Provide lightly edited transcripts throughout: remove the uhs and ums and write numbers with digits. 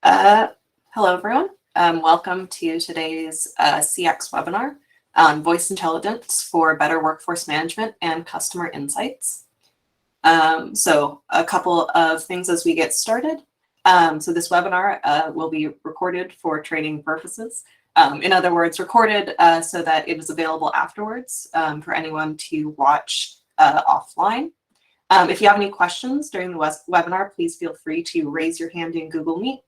Uh, Hello, everyone. Welcome to today's SeaX webinar on voice intelligence for better workforce management and customer insights. So a couple of things as we get started. So this webinar will be recorded for training purposes. In other words, recorded so that it is available afterwards for anyone to watch offline. If you have any questions during the webinar, please feel free to raise your hand in Google Meet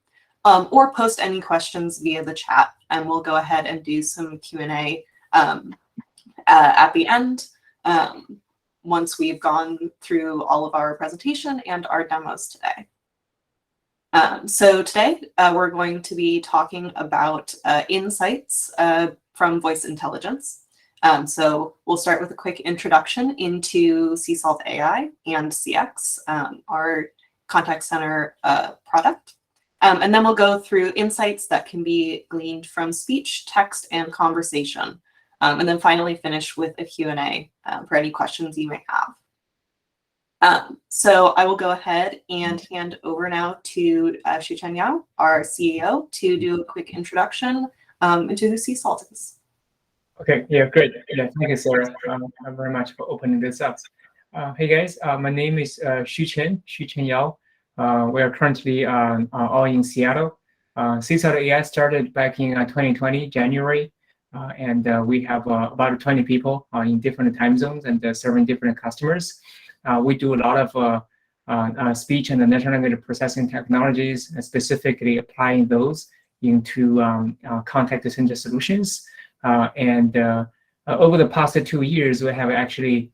or post any questions via the chat, and we'll go ahead and do some Q&A at the end once we've gone through all of our presentation and our demos today. So today we're going to be talking about insights from voice intelligence. So we'll start with a quick introduction into Seasalt AI and SeaX, our contact center product. And then we'll go through insights that can be gleaned from speech, text, and conversation. And then finally finish with a Q&A for any questions you may have. So I will go ahead and hand over now to Shuchen Yao, our CEO, to do a quick introduction into who Seasalt is. Okay, yeah, great. Yeah, thank you, Sarah, very much for opening this up. Hey guys, my name is Shuchen Yao. We are currently all in Seattle. Seasalt AI started back in 2020, January, and we have about 20 people in different time zones and serving different customers. We do a lot of speech and natural language processing technologies, specifically applying those into contact center solutions. And over the past 2 years, we have actually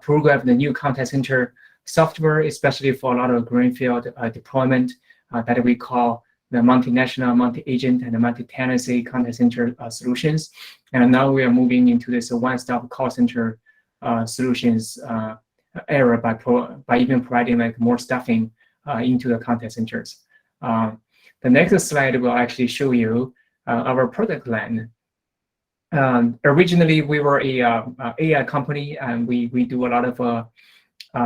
programmed the new contact center software, especially for a lot of greenfield deployment that we call the multinational, multi-agent, and multi-tenancy contact center solutions. And now we are moving into this one-stop call center solutions era by even providing like more staffing into the contact centers. The next slide will actually show you our product line. Originally, we were a AI company, and we do a lot of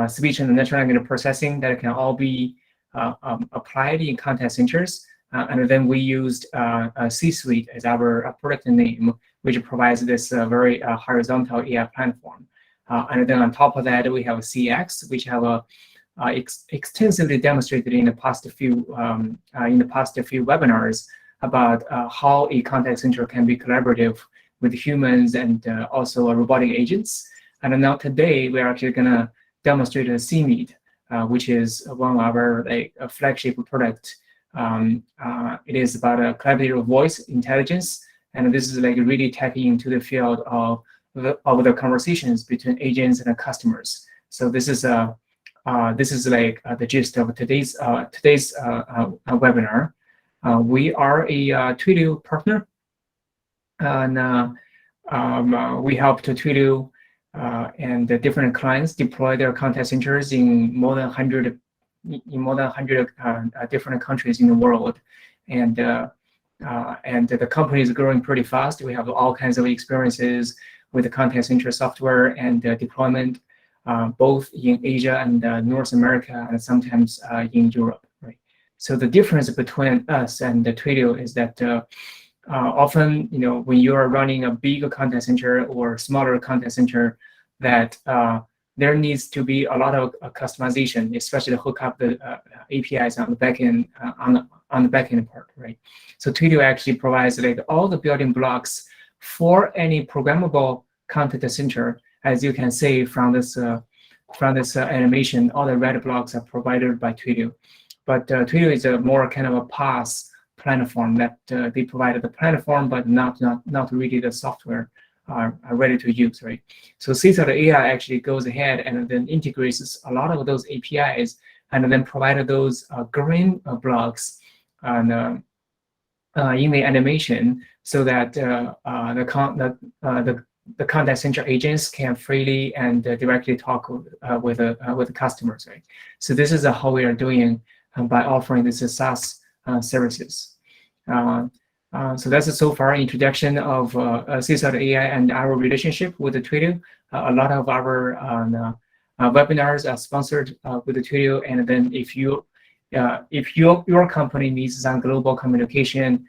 speech and natural language processing that can all be applied in contact centers. And then we used C-Suite as our product name, which provides this very horizontal AI platform. And then on top of that, we have SeaX, which have extensively demonstrated in the past few webinars about how a contact center can be collaborative with humans and also robotic agents. And now today, we're actually gonna demonstrate a SeaMeet, which is one of our flagship product. It is about a collaborative voice intelligence, and this is like really tapping into the field of the conversations between agents and customers. So this is like the gist of today's webinar. We are a Twilio partner, and we help to Twilio and the different clients deploy their contact centers in more than 100 different countries in the world, and the company is growing pretty fast. We have all kinds of experiences with the contact center software and deployment, both in Asia and North America, and sometimes in Europe. Right. So the difference between us and the Twilio is that often, when you are running a big contact center or smaller contact center, that there needs to be a lot of customization, especially to hook up the APIs on the backend on the backend part, right? So Twilio actually provides like all the building blocks for any programmable contact center. As you can see from this animation, all the red blocks are provided by Twilio. But Twilio is a more kind of a PaaS platform that they provided the platform, but not really the software are ready to use, right? So Seasalt AI actually goes ahead and then integrates a lot of those APIs and then provided those green blocks in the animation, so that the contact center agents can freely and directly talk with the customers, right? So this is how we are doing by offering this SaaS services. So that's so far introduction of Seasalt AI and our relationship with the Twilio. A lot of our webinars are sponsored with the Twilio, and then if you if your company needs some global communication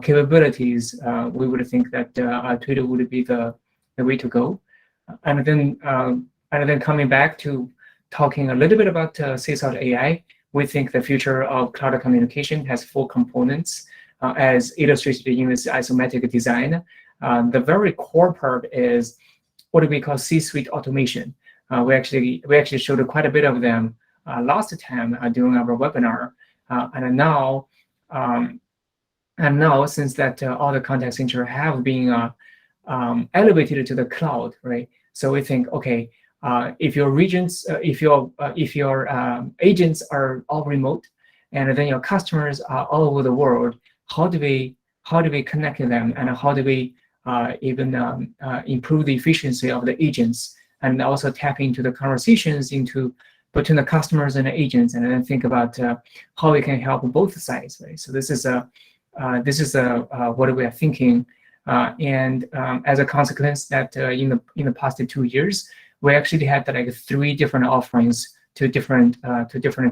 capabilities, we would think that Twilio would be the way to go. And then coming back to talking a little bit about Seasalt AI, we think the future of cloud communication has 4 components, as illustrated in this isometric design. The very core part is what we call C-suite automation. We actually showed quite a bit of them last time during our webinar, and now since that all the contact center have been elevated to the cloud, right? So we think, okay, if your agents are all remote, and then your customers are all over the world, how do we connect them, and how do we even improve the efficiency of the agents, and also tap into the conversations between the customers and the agents, and then think about how we can help both sides, right? So this is what we are thinking, and as a consequence, that in the past 2 years, we actually had like 3 different offerings to different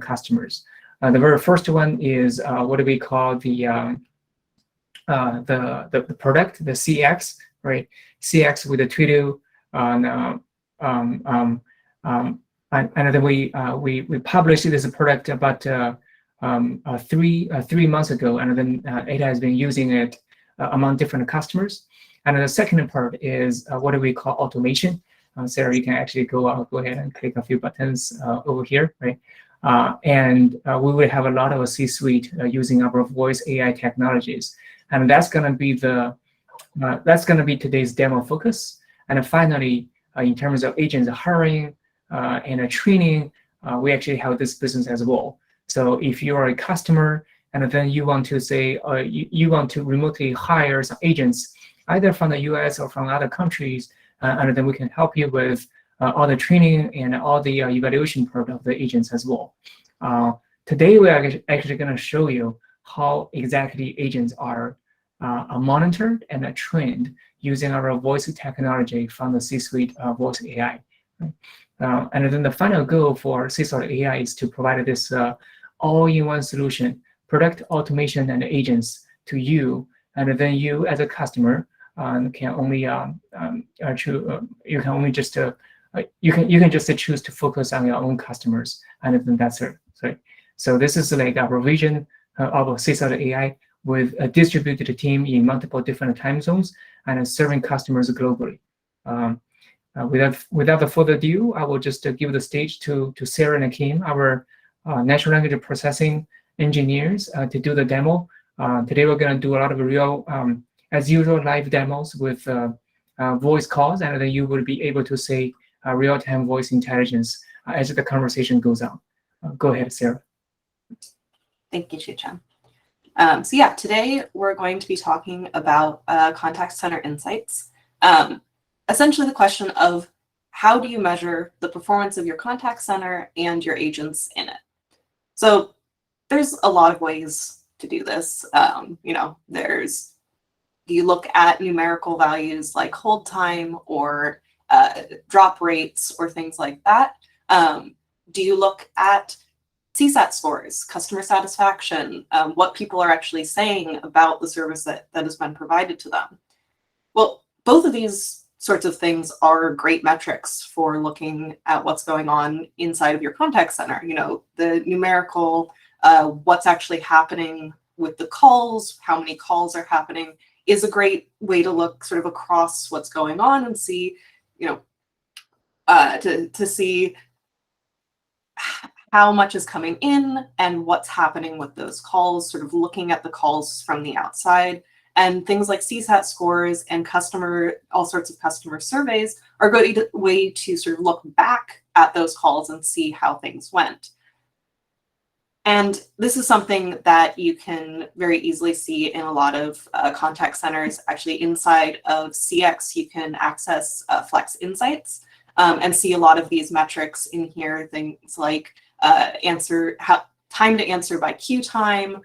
customers. The very first one is what we call the product, the SeaX, right? SeaX with the Twilio, and then we published this product about 3 months ago, and then it has been using it among different customers. And the second part is what we call automation. Sarah, you can actually go ahead and click a few buttons over here, right? And we will have a lot of C-suite using our voice AI technologies, and that's going to be today's demo focus. And finally, in terms of agents hiring and training, we actually have this business as well. So if you are a customer and then you want to say you want to remotely hire some agents, either from the US or from other countries, and then we can help you with all the training and all the evaluation part of the agents as well. Today, we are actually going to show you how exactly agents are monitored and trained using our voice technology from the C-suite voice AI. And then the final goal for Seasalt AI is to provide this all-in-one solution, product automation and agents to you, and then you as a customer can only you can just choose to focus on your own customers, and then that's it. So this is like our vision of Seasalt AI with a distributed team in multiple different time zones and serving customers globally. Without further ado, I will just give the stage to Sarah and Kim, our natural language processing engineers, to do the demo. Today we're going to do a lot of real, as usual, live demos with voice calls, and then you will be able to say real-time voice intelligence as the conversation goes on. Go ahead, Sarah. Thank you, Chuchan. So yeah, today we're going to be talking about contact center insights. Essentially the question of how do you measure the performance of your contact center and your agents in it? So there's a lot of ways to do this. You look at numerical values like hold time or drop rates or things like that. Do you look at CSAT scores, customer satisfaction, what people are actually saying about the service that has been provided to them? Well, both of these sorts of things are great metrics for looking at what's going on inside of your contact center. The numerical, what's actually happening with the calls, how many calls are happening, is a great way to look sort of across what's going on and see, to see how much is coming in and what's happening with those calls, sort of looking at the calls from the outside. And things like CSAT scores and all sorts of customer surveys are a good way to sort of look back at those calls and see how things went. And this is something that you can very easily see in a lot of contact centers. Actually, inside of SeaX, you can access Flex Insights and see a lot of these metrics in here, things like time to answer by queue time,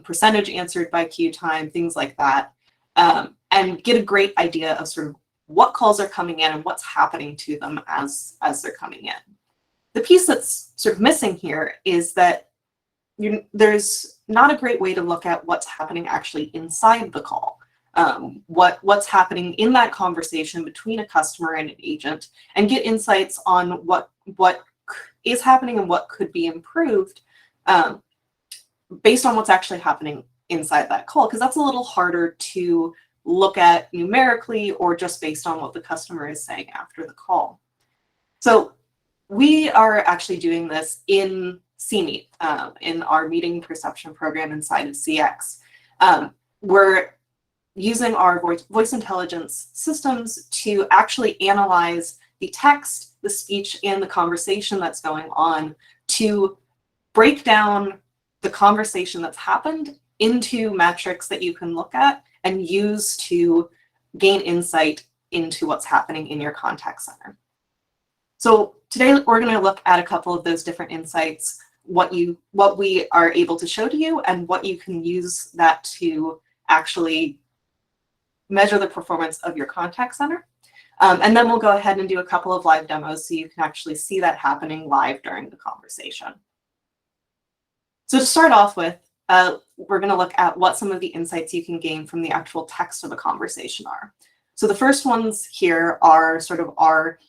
percentage answered by queue time, things like that, and get a great idea of sort of what calls are coming in and what's happening to them as they're coming in. The piece that's sort of missing here is that there's not a great way to look at what's happening actually inside the call. What's happening in that conversation between a customer and an agent, and get insights on what is happening and what could be improved based on what's actually happening inside that call, because that's a little harder to look at numerically or just based on what the customer is saying after the call. So we are actually doing this in SeaMeet, in our meeting perception program inside of SeaX. We're using our voice intelligence systems to actually analyze the text, the speech, and the conversation that's going on to break down the conversation that's happened into metrics that you can look at and use to gain insight into what's happening in your contact center. So today we're going to look at a couple of those different insights, what we are able to show to you, and what you can use that to actually measure the performance of your contact center. And then we'll go ahead and do a couple of live demos so you can actually see that happening live during the conversation. So to start off with, we're going to look at what some of the insights you can gain from the actual text of a conversation are. So the first ones here are sort of our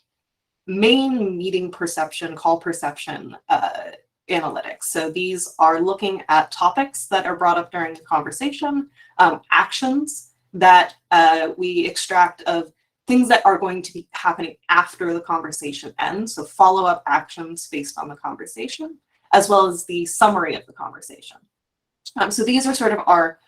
main meeting perception, call perception analytics. So these are looking at topics that are brought up during the conversation, actions that we extract of things that are going to be happening after the conversation ends, so follow-up actions based on the conversation, as well as the summary of the conversation. So these are sort of our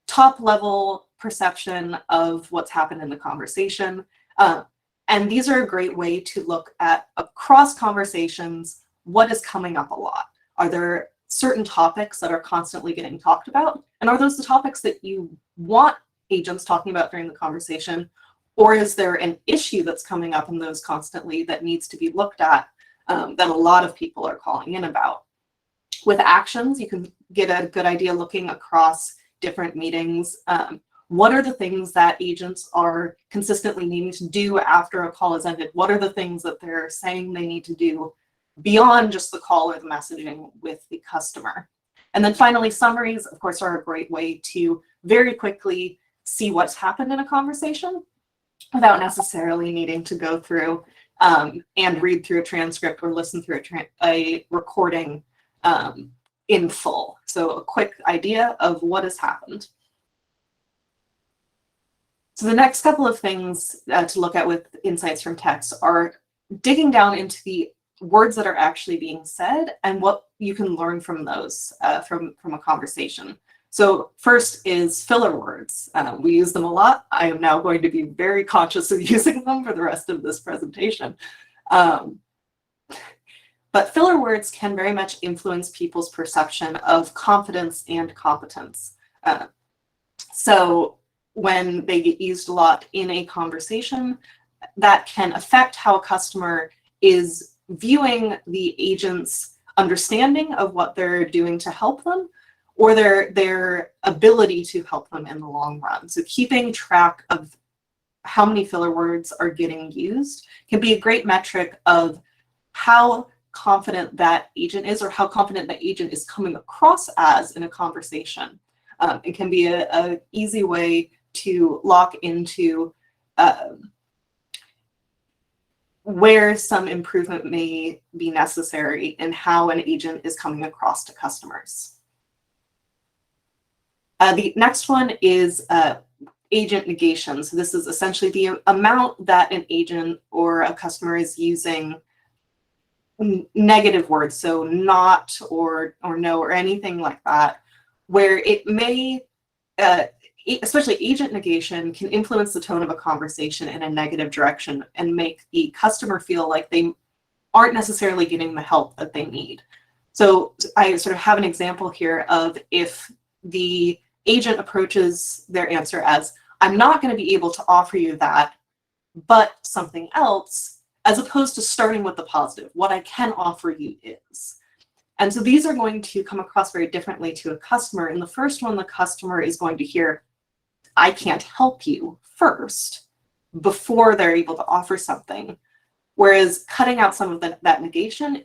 top-level perception of what's happened in the conversation. And these are a great way to look at across conversations, what is coming up a lot. Are there certain topics that are constantly getting talked about? And are those the topics that you want agents talking about during the conversation? Or is there an issue that's coming up in those constantly that needs to be looked at that a lot of people are calling in about? With actions, you can get a good idea looking across different meetings. What are the things that agents are consistently needing to do after a call is ended? What are the things that they're saying they need to do beyond just the call or the messaging with the customer? And then finally, summaries, of course, are a great way to very quickly see what's happened in a conversation without necessarily needing to go through and read through a transcript or listen through a recording in full. So a quick idea of what has happened. So the next couple of things to look at with insights from text are digging down into the words that are actually being said and what you can learn from those from a conversation. So first is filler words. We use them a lot. I am now going to be very conscious of using them for the rest of this presentation. But filler words can very much influence people's perception of confidence and competence. So when they get used a lot in a conversation, that can affect how a customer is viewing the agent's understanding of what they're doing to help them, or their ability to help them in the long run. So keeping track of how many filler words are getting used can be a great metric of how confident that agent is, or how confident that agent is coming across as in a conversation. It can be an easy way to lock into where some improvement may be necessary in how an agent is coming across to customers. The next one is agent negation. So this is essentially the amount that an agent or a customer is using negative words, so not or no or anything like that, where it may, especially agent negation, can influence the tone of a conversation in a negative direction and make the customer feel like they aren't necessarily getting the help that they need. So I sort of have an example here of if the agent approaches their answer as, I'm not going to be able to offer you that, but something else, as opposed to starting with the positive, what I can offer you is. And so these are going to come across very differently to a customer. In the first one, the customer is going to hear, I can't help you first, before they're able to offer something. Whereas cutting out some of that negation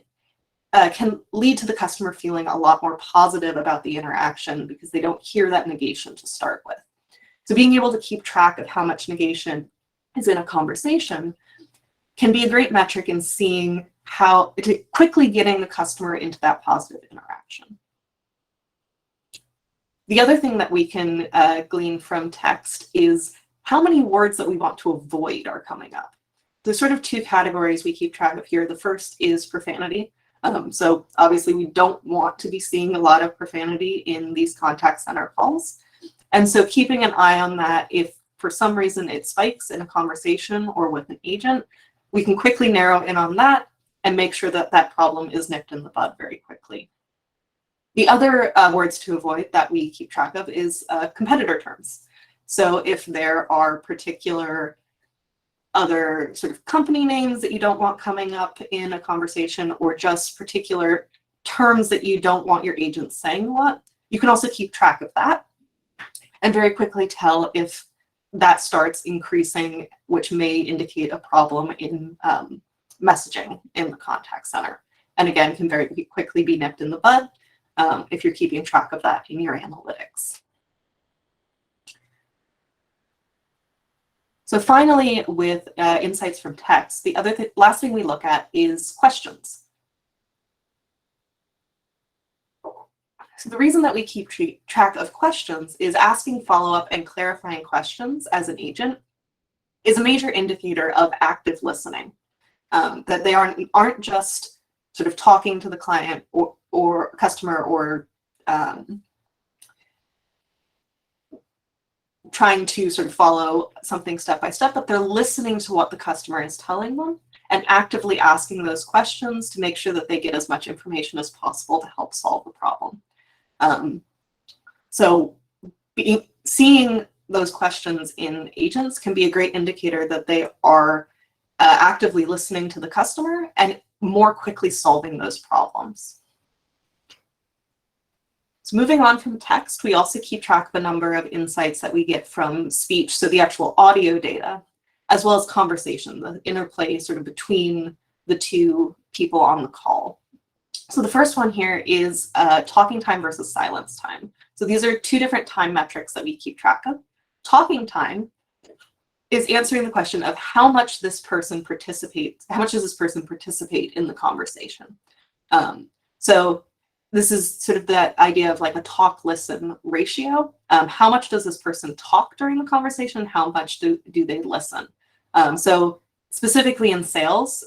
can lead to the customer feeling a lot more positive about the interaction because they don't hear that negation to start with. So being able to keep track of how much negation is in a conversation can be a great metric in seeing how quickly getting the customer into that positive interaction. The other thing that we can glean from text is how many words that we want to avoid are coming up. There's sort of two categories we keep track of here. The first is profanity. So obviously we don't want to be seeing a lot of profanity in these contact center calls. And so keeping an eye on that, if for some reason it spikes in a conversation or with an agent, we can quickly narrow in on that and make sure that that problem is nipped in the bud very quickly. The other words to avoid that we keep track of is competitor terms. So if there are particular other sort of company names that you don't want coming up in a conversation, or just particular terms that you don't want your agents saying a lot, you can also keep track of that and very quickly tell if that starts increasing, which may indicate a problem in messaging in the contact center. And again, can very quickly be nipped in the bud if you're keeping track of that in your analytics. So finally, with insights from text, the last thing we look at is questions. So the reason that we keep track of questions is asking follow-up and clarifying questions as an agent is a major indicator of active listening, that they aren't just sort of talking to the client or customer or trying to sort of follow something step by step, but they're listening to what the customer is telling them and actively asking those questions to make sure that they get as much information as possible to help solve the problem. So seeing those questions in agents can be a great indicator that they are actively listening to the customer and more quickly solving those problems. So moving on from text, we also keep track of a number of insights that we get from speech, so the actual audio data, as well as conversation, the interplay sort of between the two people on the call. So the first one here is talking time versus silence time. So these are two different time metrics that we keep track of. Talking time is answering the question of how much this person participates, how much does this person participate in the conversation? So this is sort of that idea of like a talk-listen ratio. How much does this person talk during the conversation? How much do they listen? So specifically in sales,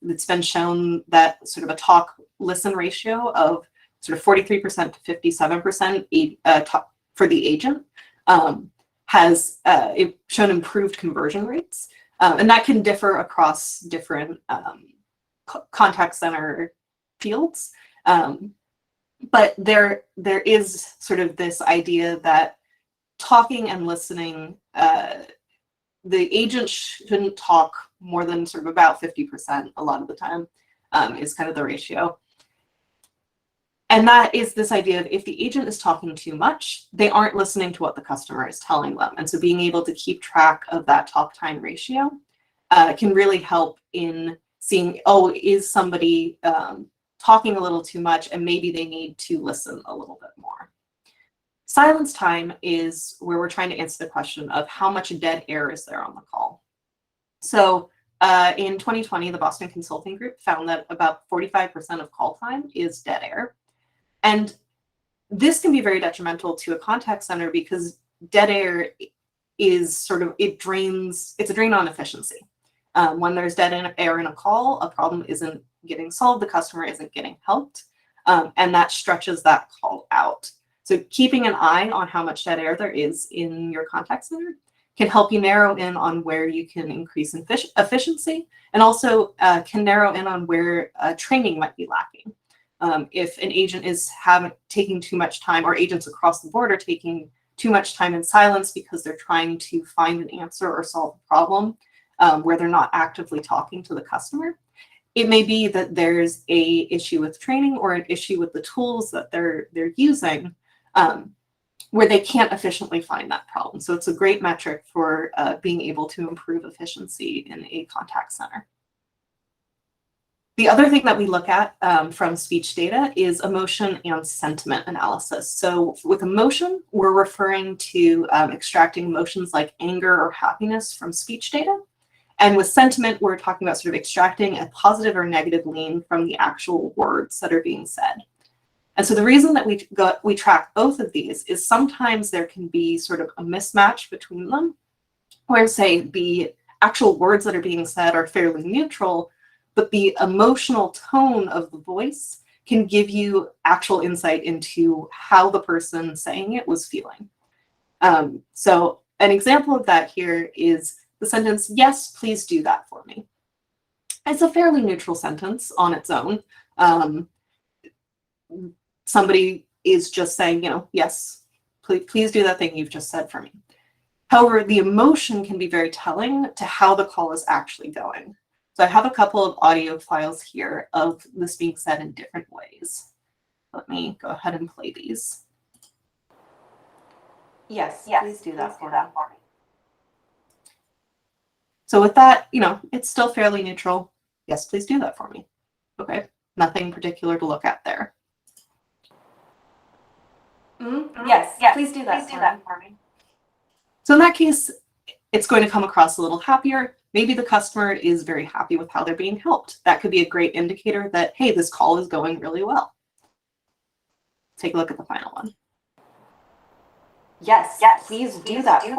it's been shown that sort of a talk-listen ratio of sort of 43% to 57% for the agent has shown improved conversion rates. And that can differ across different contact center fields. But there is sort of this idea that talking and listening, the agent shouldn't talk more than sort of about 50% a lot of the time, is kind of the ratio. And that is this idea of if the agent is talking too much, they aren't listening to what the customer is telling them. And so being able to keep track of that talk time ratio can really help in seeing, oh, is somebody talking a little too much and maybe they need to listen a little bit more. Silence time is where we're trying to answer the question of how much dead air is there on the call. So in 2020, the Boston Consulting Group found that about 45% of call time is dead air. And this can be very detrimental to a contact center because dead air is sort of, it's a drain on efficiency. When there's dead air in a call, a problem isn't getting solved, the customer isn't getting helped, and that stretches that call out. So keeping an eye on how much dead air there is in your contact center can help you narrow in on where you can increase efficiency, and also can narrow in on where training might be lacking. If an agent is taking too much time, or agents across the board are taking too much time in silence because they're trying to find an answer or solve a problem where they're not actively talking to the customer, it may be that there's a issue with training or an issue with the tools that they're using where they can't efficiently find that problem. So it's a great metric for being able to improve efficiency in a contact center. The other thing that we look at from speech data is emotion and sentiment analysis. So with emotion, we're referring to extracting emotions like anger or happiness from speech data. And with sentiment, we're talking about sort of extracting a positive or negative lean from the actual words that are being said. And so the reason that we track both of these is sometimes there can be sort of a mismatch between them, where say the actual words that are being said are fairly neutral, but the emotional tone of the voice can give you actual insight into how the person saying it was feeling. So an example of that here is the sentence, "Yes, please do that for me." It's a fairly neutral sentence on its own. Somebody is just saying, "Yes, please do that thing you've just said for me." However, the emotion can be very telling to how the call is actually going. So I have a couple of audio files here of this being said in different ways. Let me go ahead and play these. "Yes, please do that for me." So with that, it's still fairly neutral. "Yes, please do that for me." Okay, nothing particular to look at there. Yes, please do that for me. So in that case, it's going to come across a little happier. Maybe the customer is very happy with how they're being helped. That could be a great indicator that, hey, this call is going really well. Take a look at the final one. "Yes, please do that for me."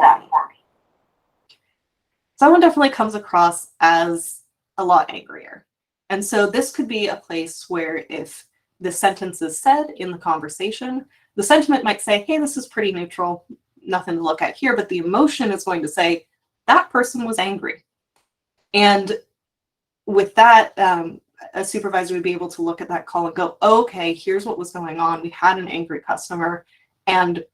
So that one definitely comes across as a lot angrier. And so this could be a place where if the sentence is said in the conversation, the sentiment might say, "Hey, this is pretty neutral, nothing to look at here," but the emotion is going to say, "That person was angry." And with that, a supervisor would be able to look at that call and go, "Okay, here's what was going on. We had an angry customer," and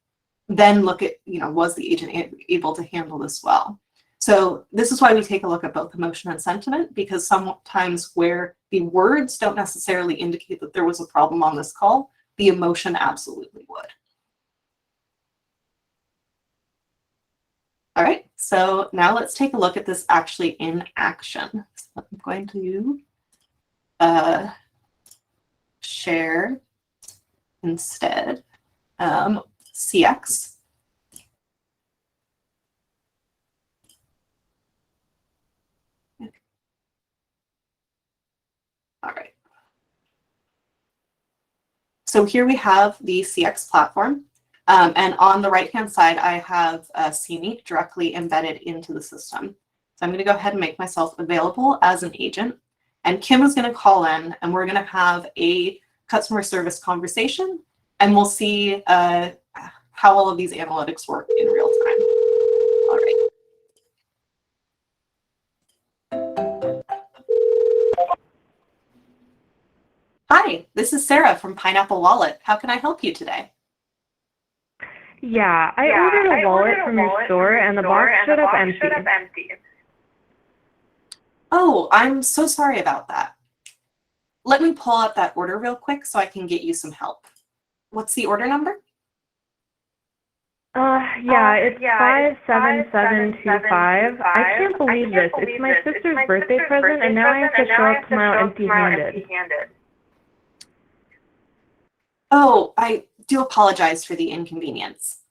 then look at, was the agent able to handle this well? So this is why we take a look at both emotion and sentiment, because sometimes where the words don't necessarily indicate that there was a problem on this call, the emotion absolutely would. All right, so now let's take a look at this actually in action. So I'm going to share instead SeaX. All right. So here we have the SeaX platform. And on the right-hand side, I have SeaMeet directly embedded into the system. So I'm going to go ahead and make myself available as an agent. And Kim is going to call in, and we're going to have a customer service conversation, and we'll see how all of these analytics work in real time. All right. Hi, this is Sarah from Pineapple Wallet. How can I help you today? Yeah, I ordered a wallet from your store and the box showed up empty. Oh, I'm so sorry about that. Let me pull up that order real quick so I can get you some help. What's the order number? Yeah, it's 57725. I can't believe this. It's my sister's birthday present and now I have to show up tomorrow empty-handed. Oh, I do apologize for the inconvenience.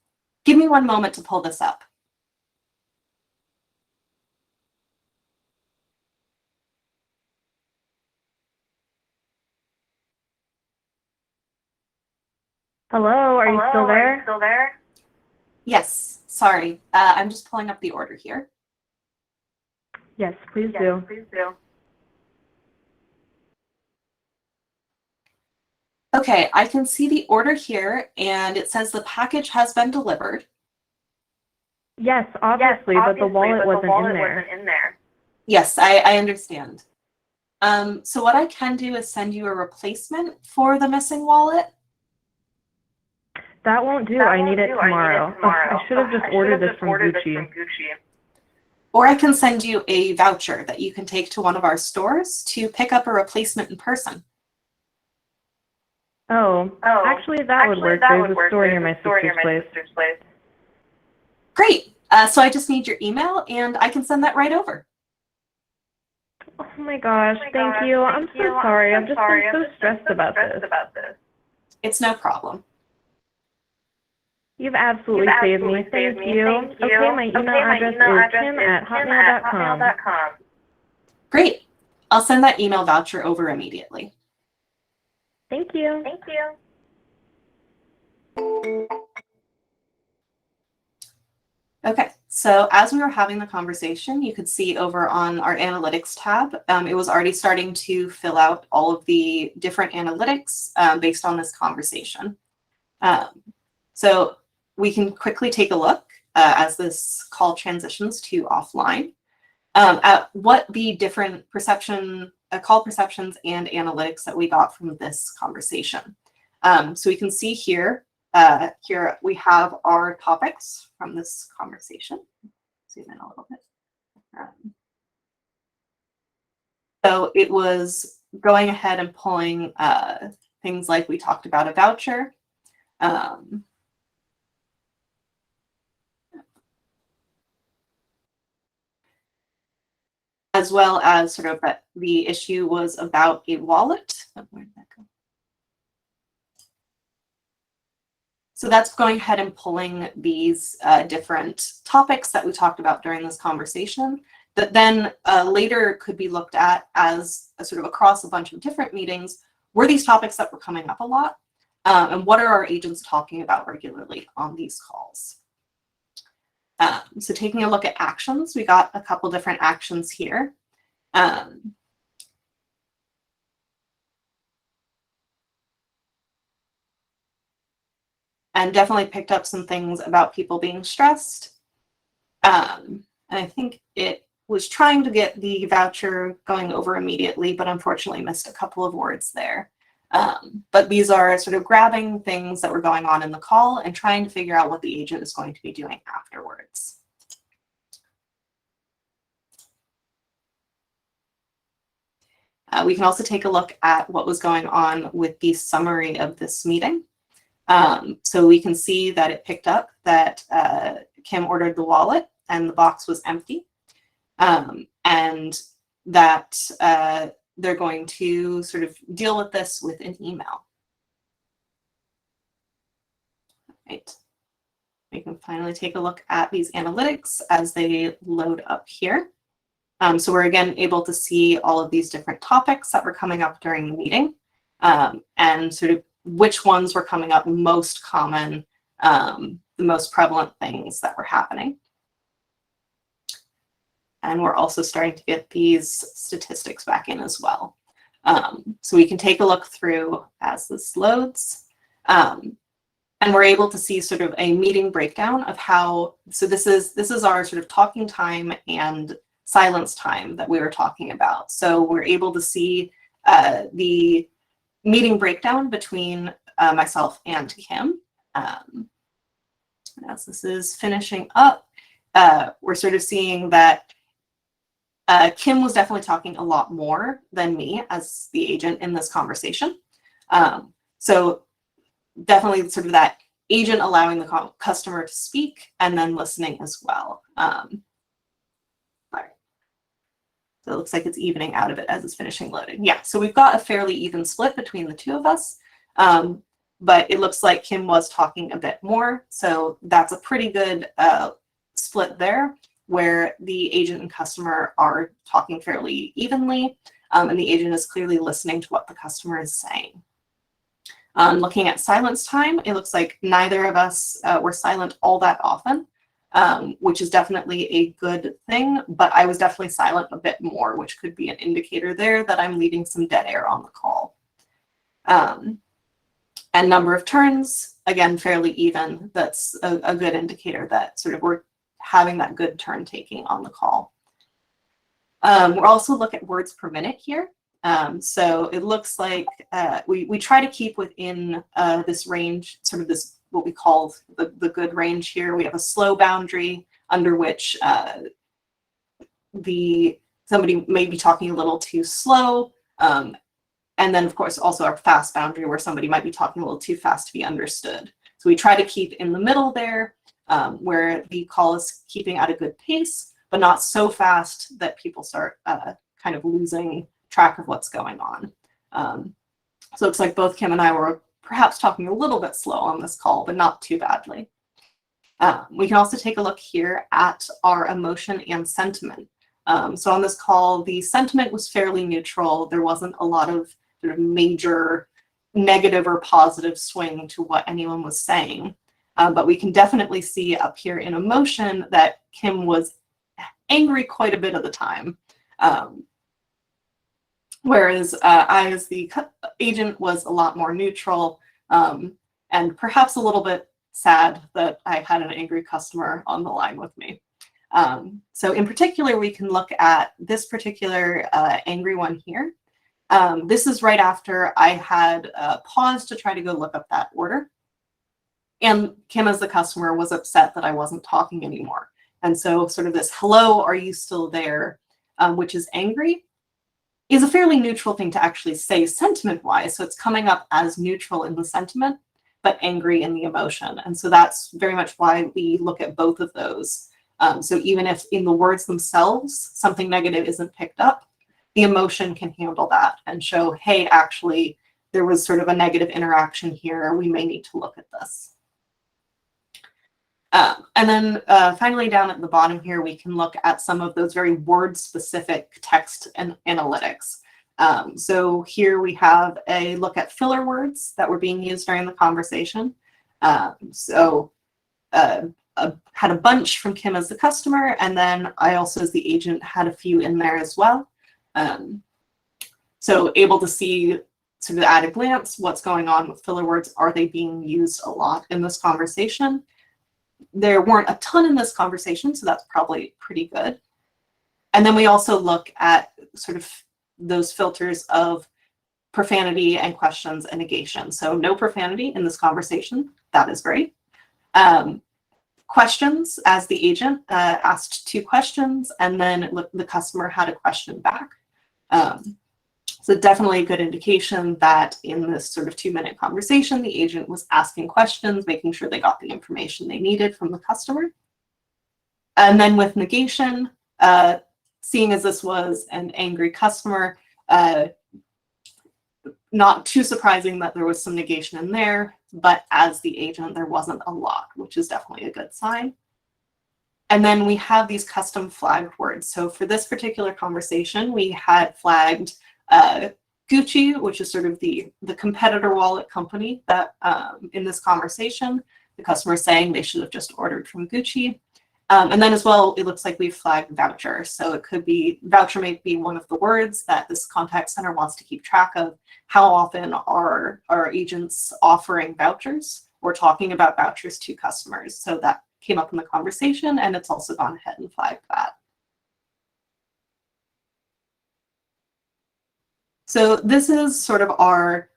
Give me one moment to pull this up. Hello, are you still there? Yes, sorry. I'm just pulling up the order here. Yes, please do. Okay, I can see the order here, and it says the package has been delivered. Yes, obviously, but the wallet wasn't in there. Yes, I understand. So what I can do is send you a replacement for the missing wallet. That won't do. I need it tomorrow. I should have just ordered this from Gucci. Or I can send you a voucher that you can take to one of our stores to pick up a replacement in person. Oh, actually that would work. There's a store near my sister's place. Great. So I just need your email, and I can send that right over. Oh my gosh, thank you. I'm so sorry. I've just been so stressed about this. It's no problem. You've absolutely saved me. Thank you. Okay, my email address is kim@hotmail.com. Great. I'll send that email voucher over immediately. Thank you. Okay, so as we were having the conversation, you could see over on our analytics tab, it was already starting to fill out all of the different analytics based on this conversation. So we can quickly take a look as this call transitions to offline at what the different call perceptions and analytics that we got from this conversation. So we can see here, here we have our topics from this conversation. Zoom in a little bit. So it was going ahead and pulling things like we talked about a voucher. As well as sort of the issue was about a wallet. Oh, where did that go? So that's going ahead and pulling these different topics that we talked about during this conversation that then later could be looked at as a sort of across a bunch of different meetings. Were these topics that were coming up a lot? And what are our agents talking about regularly on these calls? So taking a look at actions, we got a couple different actions here. And definitely picked up some things about people being stressed. And I think it was trying to get the voucher going over immediately, but unfortunately missed a couple of words there. But these are sort of grabbing things that were going on in the call and trying to figure out what the agent is going to be doing afterwards. We can also take a look at what was going on with the summary of this meeting. So we can see that it picked up that Kim ordered the wallet and the box was empty, and that they're going to sort of deal with this with an email. Right. We can finally take a look at these analytics as they load up here. So we're again able to see all of these different topics that were coming up during the meeting, and sort of which ones were coming up most common, the most prevalent things that were happening. And we're also starting to get these statistics back in as well. So we can take a look through as this loads. And we're able to see sort of a meeting breakdown of how, so this is our sort of talking time and silence time that we were talking about. So we're able to see the meeting breakdown between myself and Kim. As this is finishing up, we're sort of seeing that Kim was definitely talking a lot more than me as the agent in this conversation. So definitely sort of that agent allowing the customer to speak and then listening as well. All right. So it looks like it's evening out of it as it's finishing loading. Yeah, so we've got a fairly even split between the two of us, but it looks like Kim was talking a bit more. So that's a pretty good split there, where the agent and customer are talking fairly evenly, and the agent is clearly listening to what the customer is saying. Looking at silence time, it looks like neither of us were silent all that often, which is definitely a good thing, but I was definitely silent a bit more, which could be an indicator there that I'm leaving some dead air on the call. And number of turns, again, fairly even. That's a good indicator that sort of we're having that good turn taking on the call. We'll also look at words per minute here. So it looks like we try to keep within this range, sort of this, what we call the good range here. We have a slow boundary under which somebody may be talking a little too slow. And then of course also our fast boundary where somebody might be talking a little too fast to be understood. So we try to keep in the middle there, where the call is keeping at a good pace, but not so fast that people start kind of losing track of what's going on. So it looks like both Kim and I were perhaps talking a little bit slow on this call, but not too badly. We can also take a look here at our emotion and sentiment. So on this call, the sentiment was fairly neutral. There wasn't a lot of sort of major negative or positive swing to what anyone was saying. But we can definitely see up here in emotion that Kim was angry quite a bit of the time. Whereas I, as the agent, was a lot more neutral, and perhaps a little bit sad that I had an angry customer on the line with me. So in particular, we can look at this particular angry one here. This is right after I had paused to try to go look up that order. And Kim, as the customer, was upset that I wasn't talking anymore. And so sort of this, hello, are you still there, which is angry, is a fairly neutral thing to actually say sentiment-wise. So it's coming up as neutral in the sentiment, but angry in the emotion. And so that's very much why we look at both of those. So even if in the words themselves, something negative isn't picked up, the emotion can handle that and show, hey, actually, there was sort of a negative interaction here. We may need to look at this. And then finally, down at the bottom here, we can look at some of those very word-specific text and analytics. So here we have a look at filler words that were being used during the conversation. Had a bunch from Kim as the customer, and then I also, as the agent, had a few in there as well. So able to see sort of at a glance what's going on with filler words. Are they being used a lot in this conversation? There weren't a ton in this conversation, so that's probably pretty good. And then we also look at sort of those filters of profanity and questions and negation. So no profanity in this conversation. That is great. Questions, as the agent asked 2 questions, and then the customer had a question back. So definitely a good indication that in this sort of 2-minute conversation, the agent was asking questions, making sure they got the information they needed from the customer. And then with negation, seeing as this was an angry customer, not too surprising that there was some negation in there, but as the agent, there wasn't a lot, which is definitely a good sign. And then we have these custom flagged words. So for this particular conversation, we had flagged Gucci, which is sort of the competitor wallet company that in this conversation, the customer is saying they should have just ordered from Gucci. And then as well, it looks like we've flagged voucher. So it could be, voucher may be one of the words that this contact center wants to keep track of. How often are our agents offering vouchers or talking about vouchers to customers? So that came up in the conversation, and it's also gone ahead and flagged that. So this is sort of our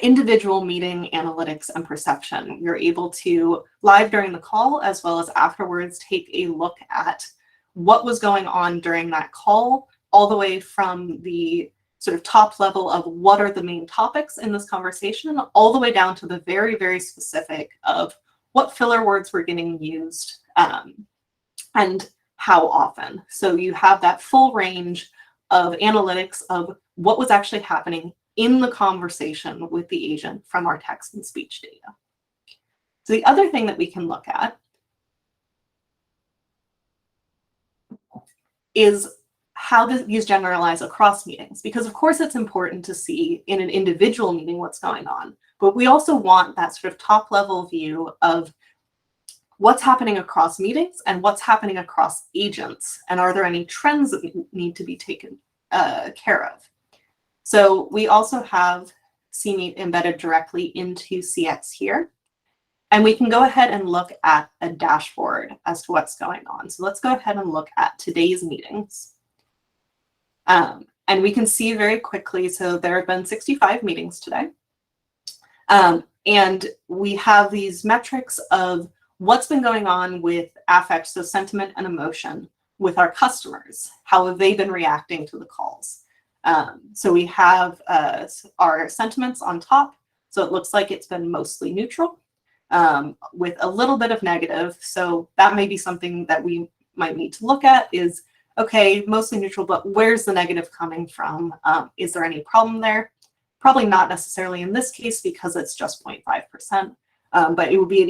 individual meeting analytics and perception. You're able to, live during the call as well as afterwards, take a look at what was going on during that call, all the way from the sort of top level of what are the main topics in this conversation, all the way down to the very, very specific of what filler words were getting used and how often. So you have that full range of analytics of what was actually happening in the conversation with the agent from our text and speech data. So the other thing that we can look at is how these generalize across meetings, because of course it's important to see in an individual meeting what's going on, but we also want that sort of top level view of what's happening across meetings and what's happening across agents, and are there any trends that need to be taken care of. So we also have SeaMeet embedded directly into SeaX here, and we can go ahead and look at a dashboard as to what's going on. So let's go ahead and look at today's meetings. And we can see very quickly, so there have been 65 meetings today. And we have these metrics of what's been going on with affect, so sentiment and emotion, with our customers. How have they been reacting to the calls? So we have our sentiments on top. So it looks like it's been mostly neutral with a little bit of negative. So that may be something that we might need to look at, is okay, mostly neutral, but where's the negative coming from? Is there any problem there? Probably not necessarily in this case because it's just 0.5%, but it would be an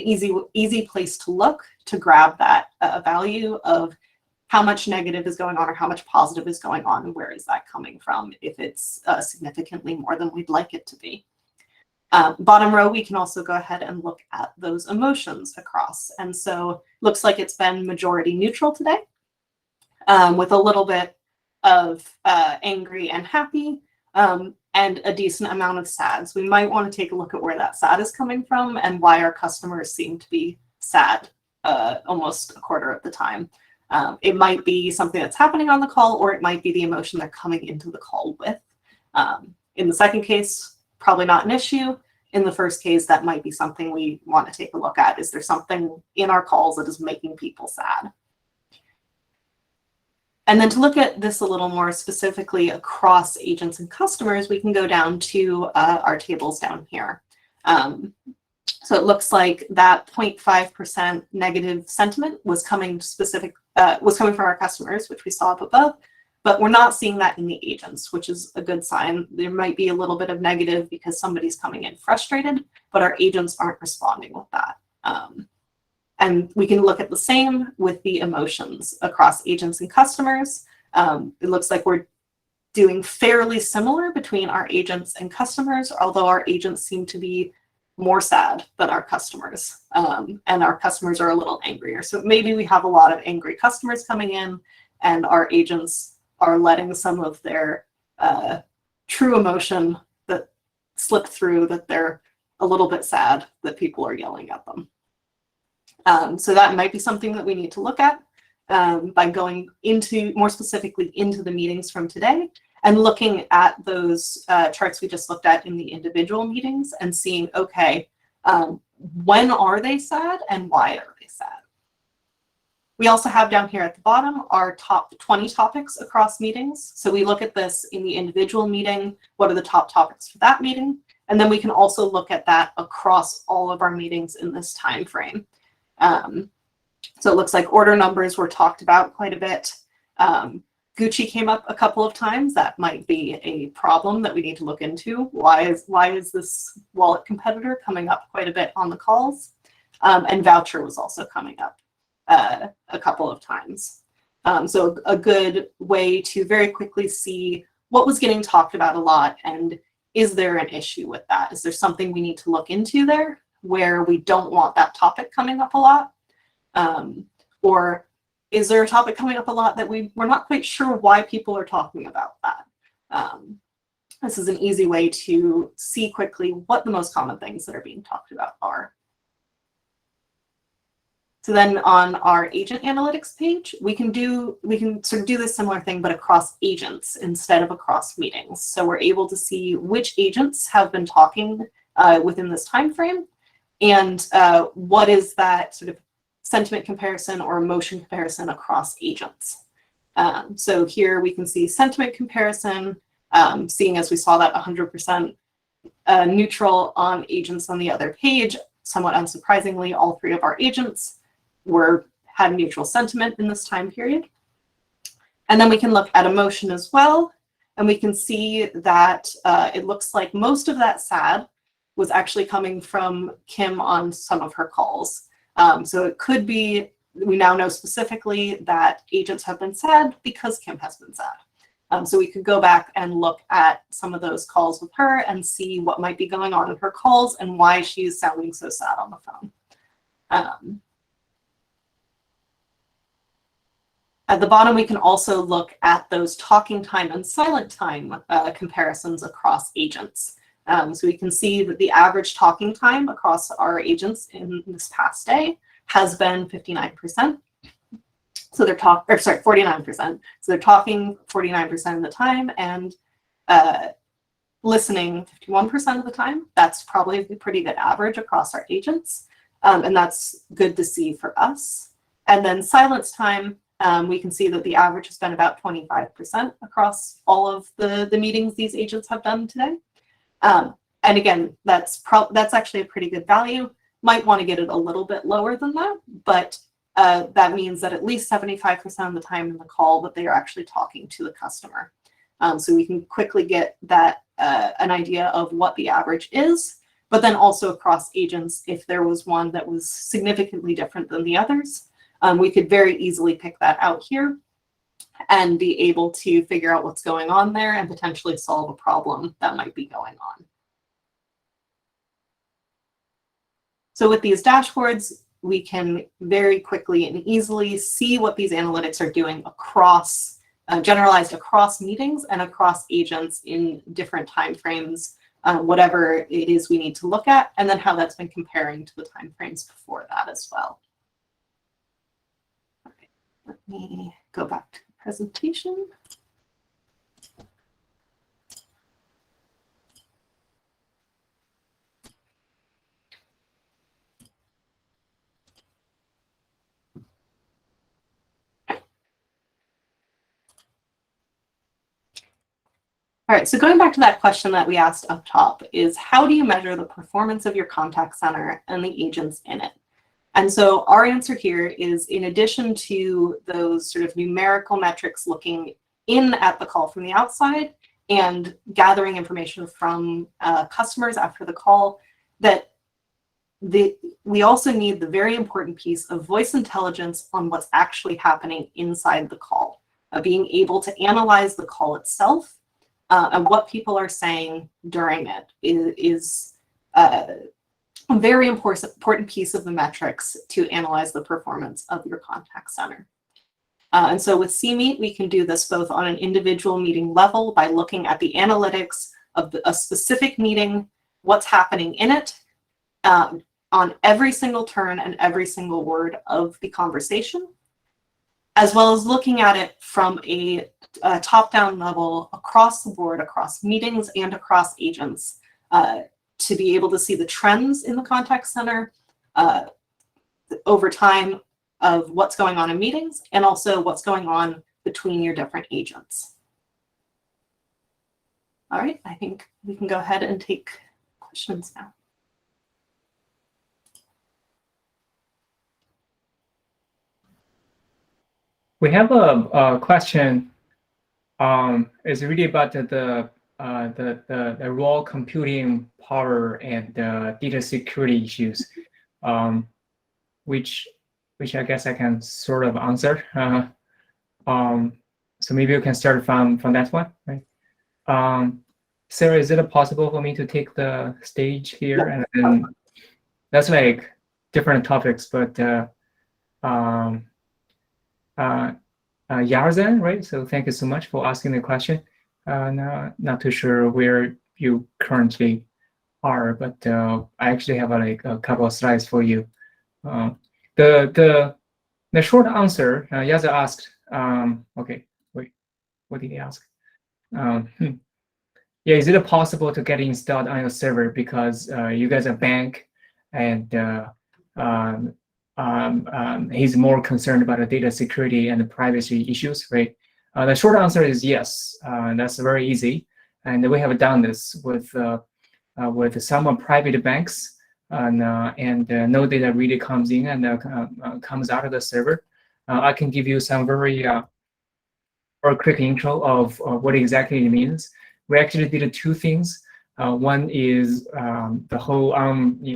easy place to look to grab that value of how much negative is going on or how much positive is going on, and where is that coming from if it's significantly more than we'd like it to be. Bottom row, we can also go ahead and look at those emotions across. And so looks like it's been majority neutral today, with a little bit of angry and happy, and a decent amount of sad. So we might want to take a look at where that sad is coming from and why our customers seem to be sad almost a quarter of the time. It might be something that's happening on the call, or it might be the emotion they're coming into the call with. In the second case, probably not an issue. In the first case, that might be something we want to take a look at. Is there something in our calls that is making people sad? And then to look at this a little more specifically across agents and customers, we can go down to our tables down here. So it looks like that 0.5% negative sentiment was coming from our customers, which we saw up above, but we're not seeing that in the agents, which is a good sign. There might be a little bit of negative because somebody's coming in frustrated, but our agents aren't responding with that. And we can look at the same with the emotions across agents and customers. It looks like we're doing fairly similar between our agents and customers, although our agents seem to be more sad than our customers, and our customers are a little angrier. So maybe we have a lot of angry customers coming in, and our agents are letting some of their true emotion that slip through, that they're a little bit sad that people are yelling at them. So that might be something that we need to look at by going into more specifically into the meetings from today and looking at those charts we just looked at in the individual meetings and seeing, okay, when are they sad and why are they sad? We also have down here at the bottom our top 20 topics across meetings. So we look at this in the individual meeting. What are the top topics for that meeting? And then we can also look at that across all of our meetings in this time frame. So it looks like order numbers were talked about quite a bit. Gucci came up a couple of times. That might be a problem that we need to look into. Why is this wallet competitor coming up quite a bit on the calls? And voucher was also coming up a couple of times. So a good way to very quickly see what was getting talked about a lot, and is there an issue with that? Is there something we need to look into there where we don't want that topic coming up a lot? Or is there a topic coming up a lot that we're not quite sure why people are talking about that? This is an easy way to see quickly what the most common things that are being talked about are. So then on our agent analytics page, we can sort of do this similar thing, but across agents instead of across meetings. So we're able to see which agents have been talking within this time frame, and what is that sort of sentiment comparison or emotion comparison across agents. So here we can see sentiment comparison, seeing as we saw that 100% neutral on agents on the other page. Somewhat unsurprisingly, all three of our agents had neutral sentiment in this time period. And then we can look at emotion as well, and we can see that it looks like most of that sad was actually coming from Kim on some of her calls. So it could be, we now know specifically that agents have been sad because Kim has been sad. So we could go back and look at some of those calls with her and see what might be going on in her calls and why she's sounding so sad on the phone. At the bottom, we can also look at those talking time and silent time comparisons across agents. So we can see that the average talking time across our agents in this past day has been 59%. So they're 49%. So they're talking 49% of the time and listening 51% of the time. That's probably a pretty good average across our agents. And that's good to see for us. And then silence time, we can see that the average has been about 25% across all of the meetings these agents have done today. And again, that's actually a pretty good value. Might want to get it a little bit lower than that, but that means that at least 75% of the time in the call that they are actually talking to the customer. So we can quickly get that an idea of what the average is, but then also across agents, if there was one that was significantly different than the others, we could very easily pick that out here and be able to figure out what's going on there and potentially solve a problem that might be going on. So with these dashboards, we can very quickly and easily see what these analytics are doing across, generalized across meetings and across agents in different timeframes, whatever it is we need to look at, and then how that's been comparing to the timeframes before that as well. Okay, let me go back to the presentation. All right, so going back to that question that we asked up top is, how do you measure the performance of your contact center and the agents in it? And so our answer here is, in addition to those sort of numerical metrics looking in at the call from the outside and gathering information from customers after the call, that we also need the very important piece of voice intelligence on what's actually happening inside the call, being able to analyze the call itself. And what people are saying during it is a very important piece of the metrics to analyze the performance of your contact center. And so with SeaMeet, we can do this both on an individual meeting level by looking at the analytics of a specific meeting, what's happening in it, on every single turn and every single word of the conversation, as well as looking at it from a top-down level across the board, across meetings and across agents, to be able to see the trends in the contact center over time of what's going on in meetings and also what's going on between your different agents. All right, I think we can go ahead and take questions now. We have a question. It's really about the raw computing power and data security issues, which I guess I can sort of answer. So maybe we can start from that one, right? Sarah, is it possible for me to take the stage here? And then that's like different topics, but Yarzan, right? So thank you so much for asking the question. Not too sure where you currently are, but I actually have a couple of slides for you. The short answer, Yaza asked. Okay, wait, what did he ask? Yeah, is it possible to get installed on your server because you guys are a bank and he's more concerned about the data security and the privacy issues, right? The short answer is yes. That's very easy, and we have done this with some private banks, and no data really comes in and comes out of the server. I can give you some very quick intro of what exactly it means. We actually did two things. One is the whole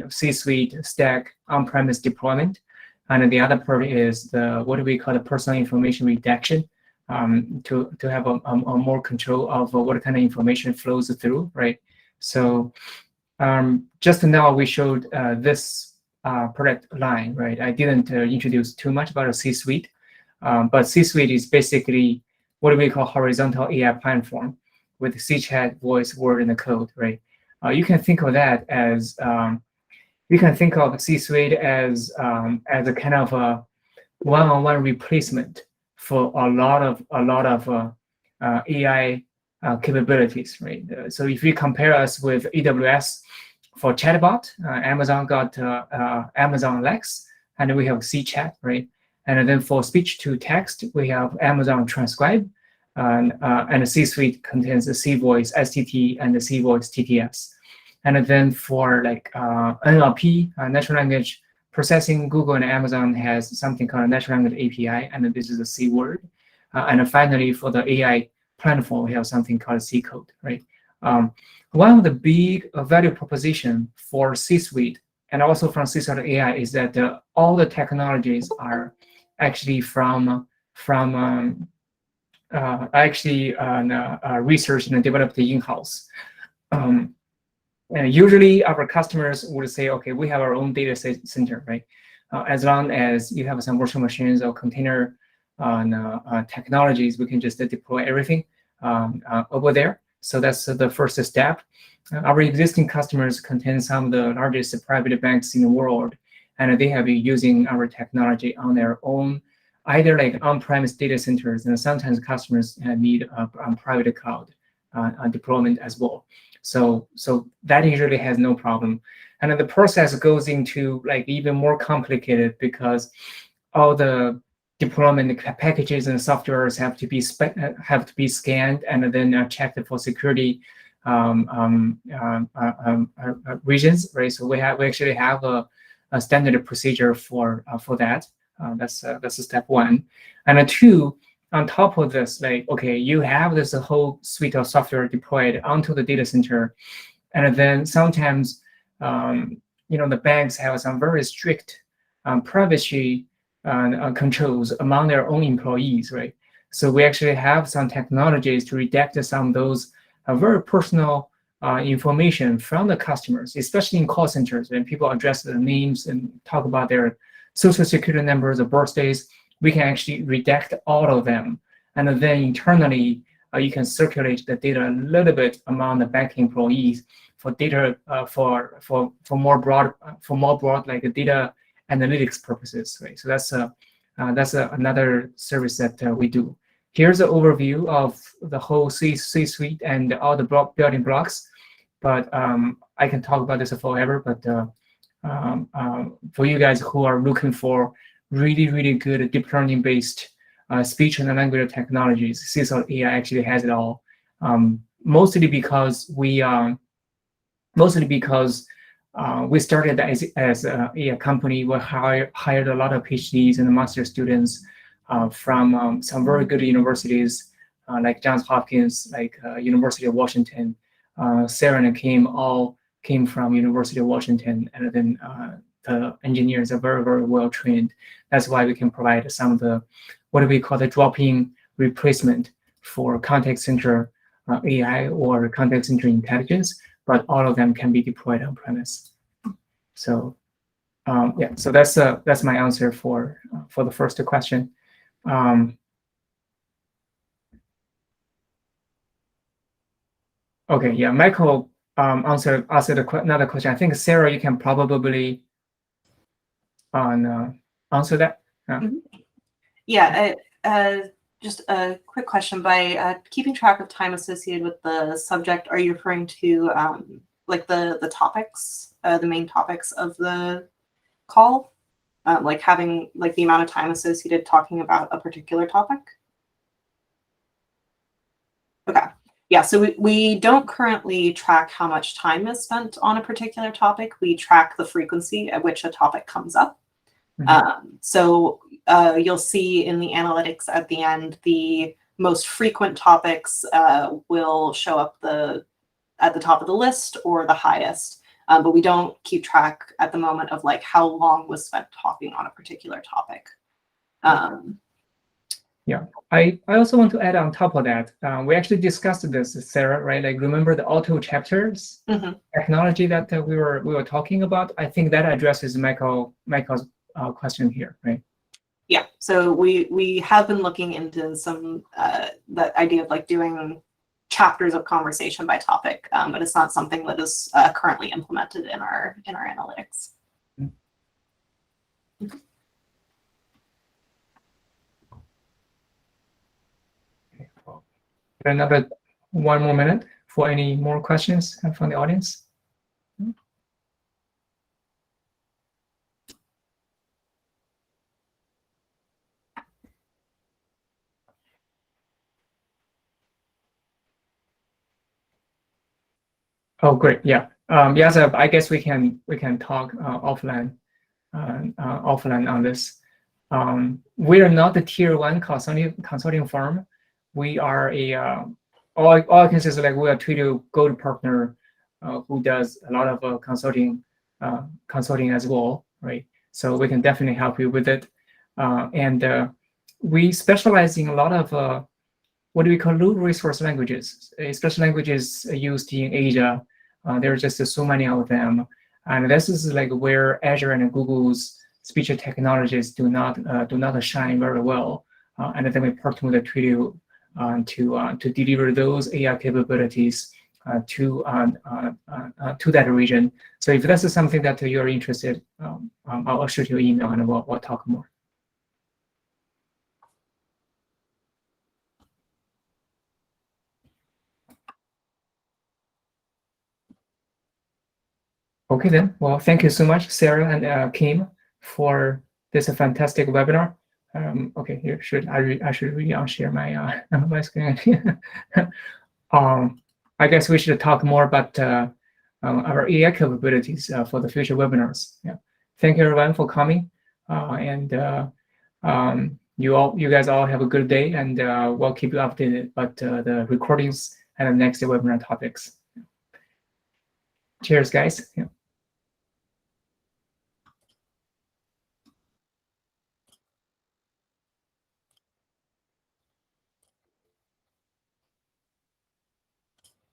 C-suite stack on-premise deployment. And the other part is what we call the personal information redaction, to have a more control of what kind of information flows through, right? So just now we showed this product line, right? I didn't introduce too much about a C-suite, but C-suite is basically what we call horizontal AI platform with C-chat, voice, word, and the code, right? You can think of that as you can think of C-suite as a kind of a one-on-one replacement for a lot of AI capabilities, right? So if you compare us with AWS for chatbot, Amazon got Amazon Lex, and we have C-chat, right? And then for speech to text, we have Amazon Transcribe, and the C-suite contains the C-voice STT and the C-voice TTS. And then for like NLP, natural language processing, Google and Amazon has something called a natural language API, and this is a C word. And finally, for the AI platform, we have something called C code, right? One of the big value proposition for C-Suite and also from Seasalt AI is that all the technologies are actually researched and developed in-house. Usually, our customers would say, "Okay, we have our own data center, right? As long as you have some virtual machines or container technologies, we can just deploy everything over there." So that's the first step. Our existing customers contain some of the largest private banks in the world, and they have been using our technology on their own, either like on-premise data centers, and sometimes customers need a private cloud deployment as well. So that usually has no problem. And then the process goes into like even more complicated because all the deployment packages and softwares have to be scanned and then checked for security regions, right? So we actually have a standard procedure for that. That's step one. And then two, on top of this, like, okay, you have this whole suite of software deployed onto the data center, and then sometimes, the banks have some very strict privacy controls among their own employees, right? So we actually have some technologies to redact some of those very personal information from the customers, especially in call centers when people address their names and talk about their social security numbers or birthdays. We can actually redact all of them, and then internally you can circulate the data a little bit among the bank employees for data for more broad like data analytics purposes, right? So that's another service that we do. Here's an overview of the whole C-Suite and all the building blocks, but I can talk about this forever. But for you guys who are looking for really good deep learning based speech and language technologies, Seasalt AI actually has it all. Mostly because we started as a company. We hired a lot of PhDs and master students from some very good universities like Johns Hopkins, like University of Washington. Sarah and Kim all came from University of Washington, and then the engineers are very well trained. That's why we can provide some of the what we call the drop-in replacement for contact center AI or contact center intelligence, but all of them can be deployed on premise. So so that's my answer for the first question. Okay, yeah, Michael asked another question. I think Sarah, you can probably answer that. Yeah, just a quick question. By keeping track of time associated with the subject, are you referring to like the topics, the main topics of the call, like having like the amount of time associated talking about a particular topic? Okay. Yeah, so we don't currently track how much time is spent on a particular topic. We track the frequency at which a topic comes up. So you'll see in the analytics at the end, the most frequent topics will show up at the top of the list or the highest, but we don't keep track at the moment of like how long was spent talking on a particular topic. Yeah, I also want to add on top of that, we actually discussed this, Sarah, right? Like, remember the auto chapters technology that we were talking about? I think that addresses Michael's question here, right? Yeah, so we have been looking into some that idea of like doing chapters of conversation by topic, but it's not something that is currently implemented in our analytics. Another 1 more minute for any more questions from the audience. Oh, great. Yeah. Yes, I guess we can talk offline offline on this. We are not the tier 1 consulting firm. We are all I can say is like we are Twilio Gold partner who does a lot of consulting as well, right? So we can definitely help you with it. And we specialize in a lot of what do we call low resource languages, especially languages used in Asia. There are just so many of them. And this is like where Azure and Google's speech technologies do not shine very well. And then we partner with Twilio to deliver those AI capabilities to that region. So if this is something that you're interested, I'll shoot you an email and we'll talk more. Okay then. Well, thank you so much, Sarah and Kim, for this fantastic webinar. Okay, here I should really unshare my my screen. I guess we should talk more about our AI capabilities for the future webinars. Yeah. Thank you everyone for coming, and you guys all have a good day, and we'll keep you updated about the recordings and the next webinar topics. Cheers, guys. Yeah.